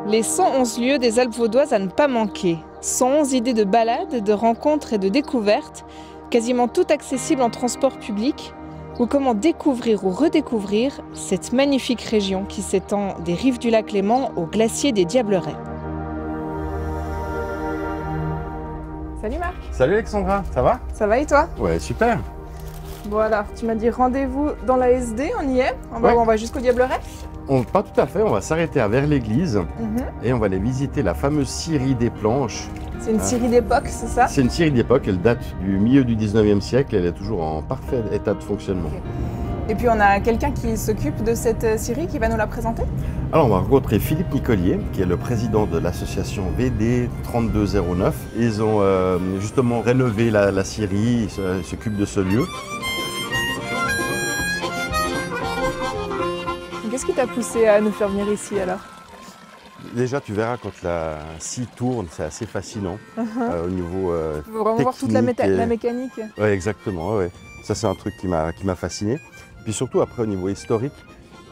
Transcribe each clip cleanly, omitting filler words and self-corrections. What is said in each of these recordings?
Les 111 lieux des Alpes vaudoises à ne pas manquer. 111 idées de balades, de rencontres et de découvertes, quasiment toutes accessibles en transport public, ou comment découvrir ou redécouvrir cette magnifique région qui s'étend des rives du lac Léman au glacier des Diablerets. Salut Marc. Salut Alexandra, ça va? Ça va et toi? Ouais, super. Bon alors, tu m'as dit rendez-vous dans la SD, on y est? On va jusqu'au Diableret? Pas tout à fait, on va s'arrêter à Vers-l'Église et on va aller visiter la fameuse scierie des Planches. C'est une scierie d'époque, c'est ça? C'est une scierie d'époque, elle date du milieu du 19e siècle, elle est toujours en parfait état de fonctionnement. Okay. Et puis on a quelqu'un qui s'occupe de cette scierie qui va nous la présenter? Alors on va rencontrer Philippe Nicolier, qui est le président de l'association VD 3209. Ils ont justement rénové la scierie, ils s'occupent de ce lieu. Qu'est-ce qui t'a poussé à nous faire venir ici alors? Déjà, tu verras quand la scie tourne, c'est assez fascinant au niveau Tu veux vraiment voir toute la mécanique? Oui, exactement. Ouais. Ça, c'est un truc qui m'a fasciné. Puis surtout, après, au niveau historique,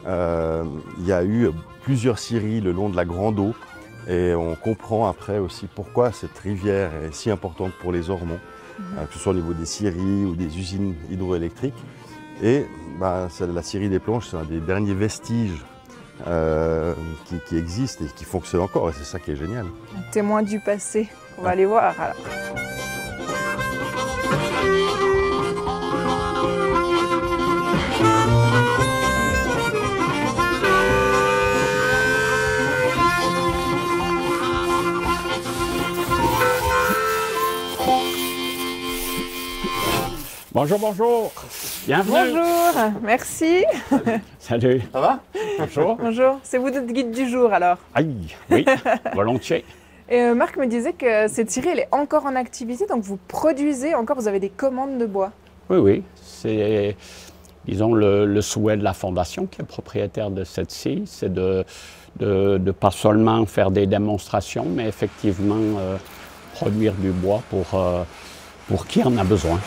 il y a eu plusieurs scieries le long de la Grande Eau. Et on comprend après aussi pourquoi cette rivière est si importante pour les Ormonts, que ce soit au niveau des scieries ou des usines hydroélectriques. Et la scierie des Planches, c'est un des derniers vestiges qui existent et qui fonctionnent encore. Et c'est ça qui est génial. Un témoin du passé. On va aller voir alors. Bonjour, bonjour. Bienvenue. Bonjour, merci. Salut. Ça va? Bonjour. Bonjour. C'est vous notre guide du jour alors? Aïe, oui, volontiers. Et Marc me disait que cette scierie, elle est encore en activité, donc vous produisez encore, vous avez des commandes de bois. Oui, oui. C'est, disons, le souhait de la fondation qui est propriétaire de cette scie, c'est de pas seulement faire des démonstrations, mais effectivement produire du bois pour qui en a besoin.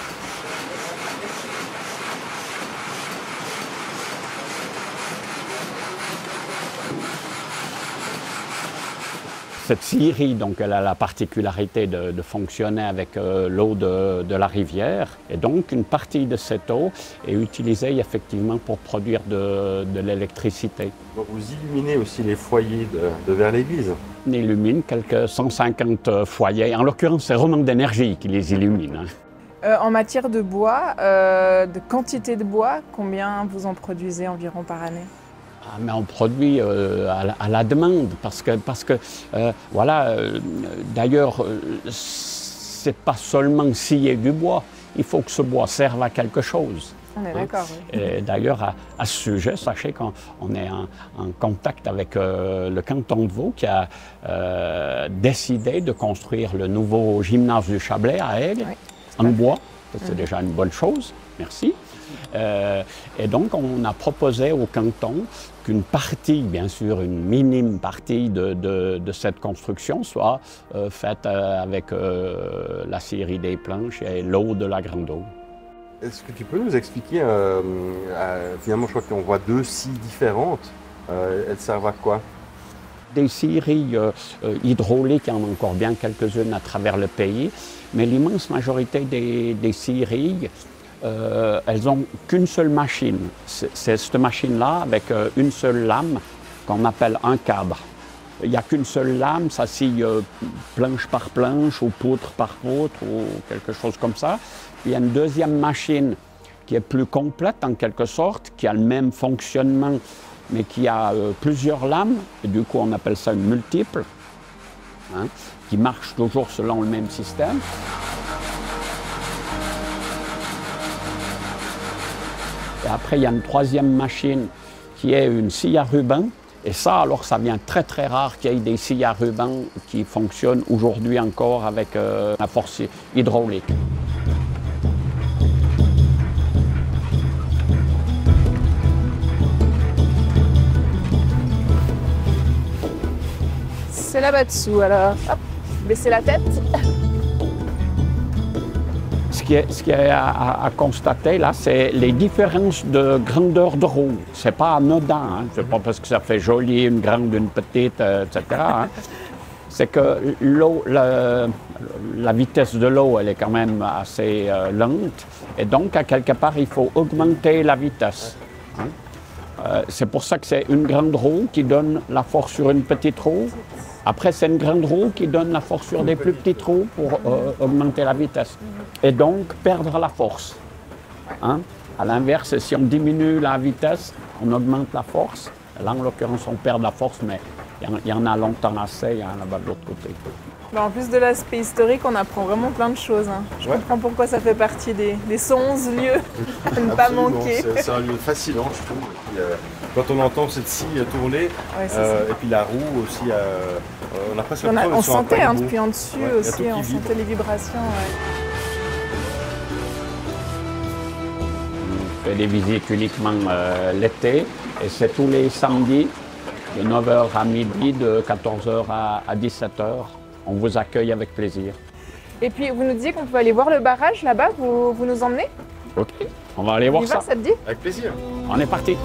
Cette scierie, donc, elle a la particularité de fonctionner avec l'eau de la rivière. Et donc, une partie de cette eau est utilisée effectivement pour produire de l'électricité. Donc vous illuminez aussi les foyers de Vers-l'Église? On illumine quelques 150 foyers. En l'occurrence, c'est Roman d'énergie qui les illumine. En matière de bois, de quantité de bois, combien vous en produisez environ par année? Mais on produit à la demande parce que voilà, d'ailleurs, c'est pas seulement scier du bois, il faut que ce bois serve à quelque chose. On est d'accord, oui. D'ailleurs, à ce sujet, sachez qu'on est en contact avec le canton de Vaud qui a décidé de construire le nouveau gymnase du Chablais à Aigle, en bois. C'est déjà une bonne chose, merci. Et donc, on a proposé au canton qu'une partie, bien sûr, une minime partie de cette construction soit faite avec la scierie des Planches et l'eau de la Grande Eau. Est-ce que tu peux nous expliquer, finalement, je crois qu'on voit deux scies différentes. Elles servent à quoi? Des scieries hydrauliques, il y en a encore bien quelques-unes à travers le pays, mais l'immense majorité des scieries, elles n'ont qu'une seule machine. C'est cette machine-là avec une seule lame qu'on appelle un cadre. Il n'y a qu'une seule lame, ça scie planche par planche ou poutre par poutre ou quelque chose comme ça. Puis il y a une deuxième machine qui est plus complète en quelque sorte, qui a le même fonctionnement mais qui a plusieurs lames, et du coup on appelle ça une multiple, qui marche toujours selon le même système. Et après, il y a une troisième machine qui est une scie à ruban. Et ça, alors, ça vient très, très rare qu'il y ait des scies à ruban qui fonctionnent aujourd'hui encore avec la force hydraulique. C'est là-bas dessous, alors hop, baissez la tête. Ce ce qui est à constater là, c'est les différences de grandeur de roue. C'est pas anodin, hein. C'est pas parce que ça fait joli, une grande, une petite, etc. Hein. C'est que l'eau, la vitesse de l'eau, elle est quand même assez lente. Et donc, à quelque part, il faut augmenter la vitesse. Hein. C'est pour ça que c'est une grande roue qui donne la force sur une petite roue. Après, c'est une grande roue qui donne la force sur des plus petites roues pour augmenter la vitesse. Et donc, perdre la force. Hein? À l'inverse, si on diminue la vitesse, on augmente la force. Là, en l'occurrence, on perd la force, mais il y en a longtemps assez, là-bas de l'autre côté. En plus de l'aspect historique, on apprend vraiment plein de choses. Hein. Je comprends pourquoi ça fait partie des 111 lieux à ne pas manquer. C'est un lieu fascinant, je trouve. Et puis, quand on entend cette scie tourner, et puis la roue aussi, on a presque on sentait depuis en dessus aussi, on sentait les vibrations. On fait des visites uniquement l'été, et c'est tous les samedis, de 9h à midi, de 14h à 17h. On vous accueille avec plaisir. Et puis, vous nous disiez qu'on pouvait aller voir le barrage là-bas, vous nous emmenez? Ok, on va aller voir ça. Ça te dit? Avec plaisir. On est parti.